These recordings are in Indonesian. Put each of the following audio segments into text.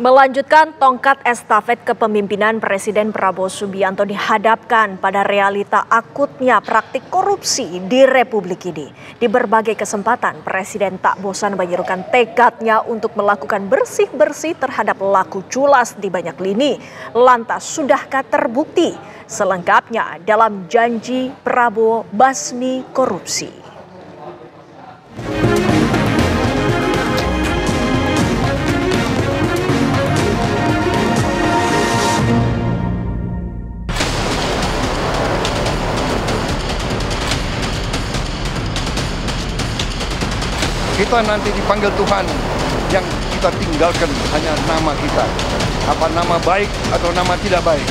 Melanjutkan tongkat estafet kepemimpinan Presiden Prabowo Subianto dihadapkan pada realita akutnya praktik korupsi di Republik ini. Di berbagai kesempatan, Presiden tak bosan menyerukan tekadnya untuk melakukan bersih-bersih terhadap laku culas di banyak lini. Lantas, sudahkah terbukti? Selengkapnya dalam janji Prabowo basmi korupsi. Kita nanti dipanggil Tuhan, yang kita tinggalkan hanya nama kita. Apa nama baik atau nama tidak baik.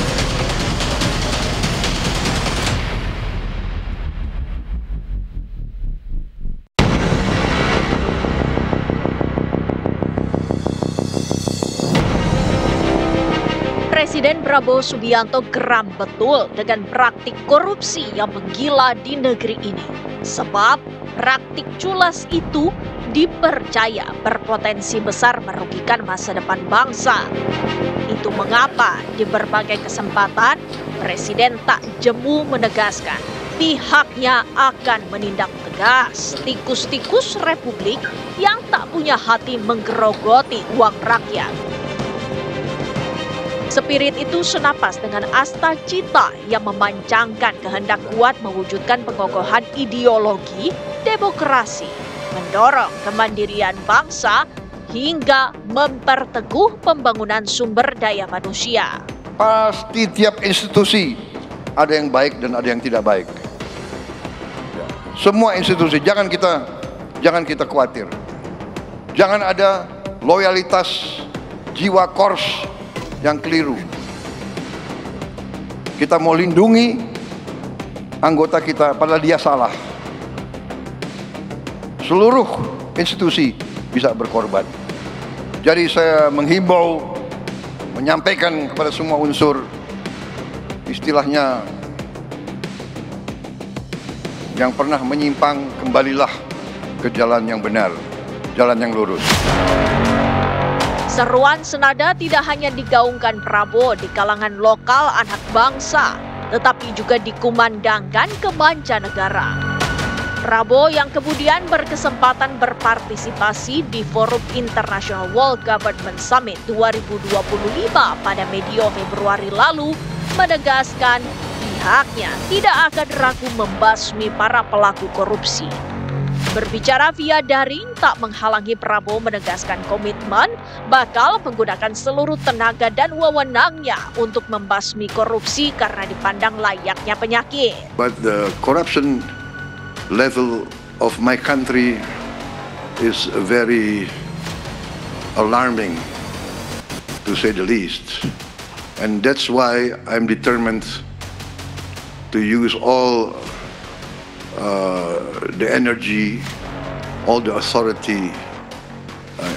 Presiden Prabowo Subianto geram betul dengan praktik korupsi yang menggila di negeri ini. Sebab praktik culas itu dipercaya berpotensi besar merugikan masa depan bangsa. Itu mengapa di berbagai kesempatan Presiden tak jemu menegaskan pihaknya akan menindak tegas tikus-tikus Republik yang tak punya hati menggerogoti uang rakyat. Spirit itu senapas dengan asta cita yang memanjangkan kehendak kuat mewujudkan pengokohan ideologi demokrasi, mendorong kemandirian bangsa hingga memperteguh pembangunan sumber daya manusia. Pasti tiap institusi ada yang baik dan ada yang tidak baik. Semua institusi, jangan kita khawatir. Jangan ada loyalitas jiwa kors yang keliru. Kita mau lindungi anggota kita padahal dia salah. Seluruh institusi bisa berkorban. Jadi saya menghimbau, menyampaikan kepada semua unsur, istilahnya yang pernah menyimpang, kembalilah ke jalan yang benar, jalan yang lurus. Seruan senada tidak hanya digaungkan Prabowo di kalangan lokal anak bangsa, tetapi juga dikumandangkan ke mancanegara. Prabowo yang kemudian berkesempatan berpartisipasi di Forum International World Government Summit 2025 pada medio Februari lalu menegaskan pihaknya tidak akan ragu membasmi para pelaku korupsi. Berbicara via daring tak menghalangi Prabowo menegaskan komitmen bakal menggunakan seluruh tenaga dan wewenangnya untuk membasmi korupsi karena dipandang layaknya penyakit. But the corruption level of my country is very alarming, to say the least. And that's why I'm determined to use all the energy, all the authority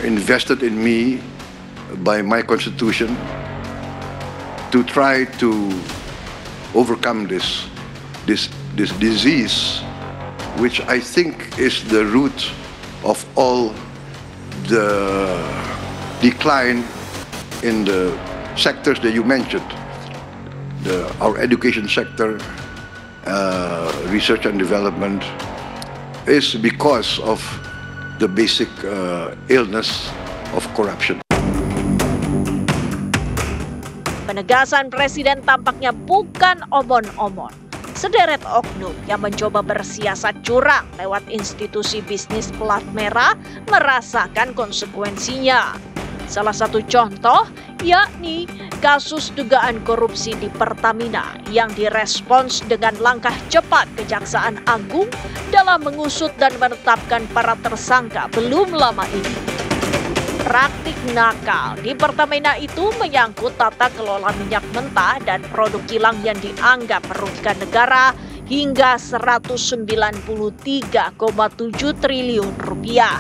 invested in me by my constitution to try to overcome this disease, which I think is the root of all the decline in the sectors that you mentioned, our education sector, research and development, is because of the basic illness of corruption. Penegasan Presiden tampaknya bukan omon-omon. Sederet oknum yang mencoba bersiasat curang lewat institusi bisnis plat merah merasakan konsekuensinya. Salah satu contoh yakni kasus dugaan korupsi di Pertamina yang direspons dengan langkah cepat Kejaksaan Agung dalam mengusut dan menetapkan para tersangka belum lama ini. Praktik nakal di Pertamina itu menyangkut tata kelola minyak mentah dan produk kilang yang dianggap merugikan negara hingga 193,7 triliun rupiah.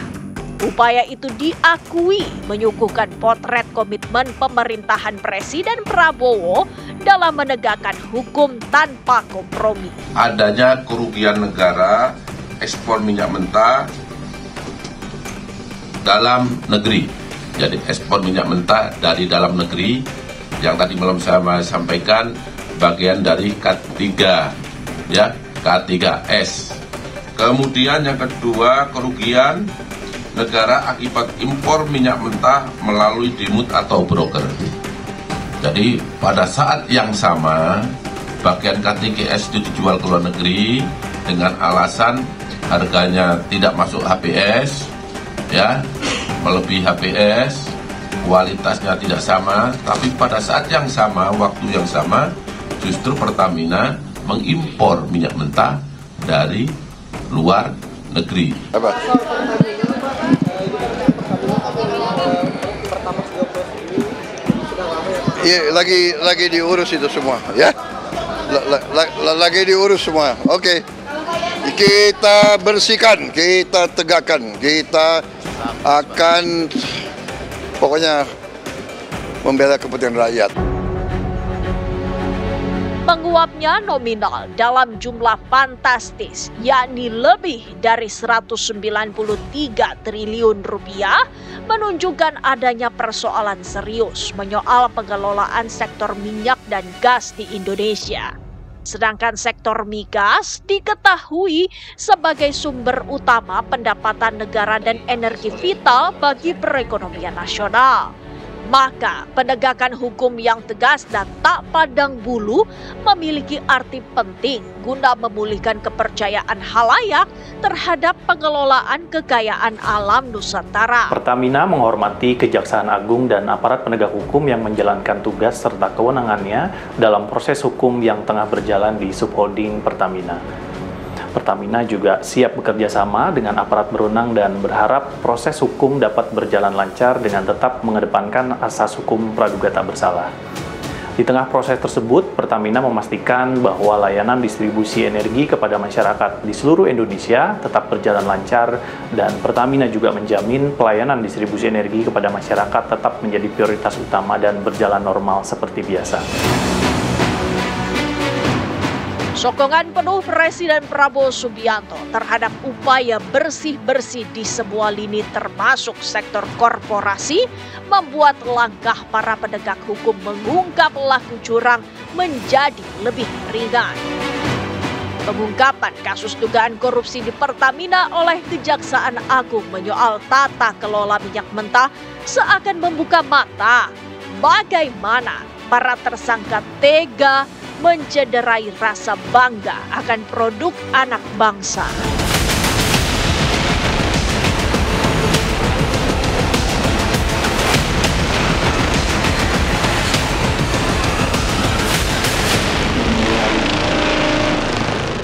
Upaya itu diakui menyuguhkan potret komitmen pemerintahan Presiden Prabowo dalam menegakkan hukum tanpa kompromi. Adanya kerugian negara ekspor minyak mentah dalam negeri Jadi ekspor minyak mentah dari dalam negeri yang tadi malam saya sampaikan bagian dari K3 ya, K3S. Kemudian yang kedua, kerugian negara akibat impor minyak mentah melalui dimut atau broker. Jadi pada saat yang sama bagian K3S itu dijual ke luar negeri dengan alasan harganya tidak masuk HPS ya, melebihi HPS, kualitasnya tidak sama, tapi pada saat yang sama, waktu yang sama, justru Pertamina mengimpor minyak mentah dari luar negeri. Apa? Iya, lagi diurus itu semua, ya. Lagi diurus semua. Oke. Kita bersihkan, kita tegakkan, kita akan pokoknya membela kepentingan rakyat. Penguapnya nominal dalam jumlah fantastis, yakni lebih dari 193 triliun rupiah, menunjukkan adanya persoalan serius menyoal pengelolaan sektor minyak dan gas di Indonesia. Sedangkan sektor migas diketahui sebagai sumber utama pendapatan negara dan energi vital bagi perekonomian nasional. Maka penegakan hukum yang tegas dan tak pandang bulu memiliki arti penting guna memulihkan kepercayaan halayak terhadap pengelolaan kekayaan alam Nusantara. Pertamina menghormati Kejaksaan Agung dan aparat penegak hukum yang menjalankan tugas serta kewenangannya dalam proses hukum yang tengah berjalan di subholding Pertamina. Pertamina juga siap bekerja sama dengan aparat berwenang dan berharap proses hukum dapat berjalan lancar dengan tetap mengedepankan asas hukum praduga tak bersalah. Di tengah proses tersebut, Pertamina memastikan bahwa layanan distribusi energi kepada masyarakat di seluruh Indonesia tetap berjalan lancar dan Pertamina juga menjamin pelayanan distribusi energi kepada masyarakat tetap menjadi prioritas utama dan berjalan normal seperti biasa. Sokongan penuh Presiden Prabowo Subianto terhadap upaya bersih-bersih di sebuah lini termasuk sektor korporasi membuat langkah para penegak hukum mengungkap pelaku curang menjadi lebih ringan. Pengungkapan kasus dugaan korupsi di Pertamina oleh Kejaksaan Agung menyoal tata kelola minyak mentah seakan membuka mata bagaimana para tersangka tega mencederai rasa bangga akan produk anak bangsa.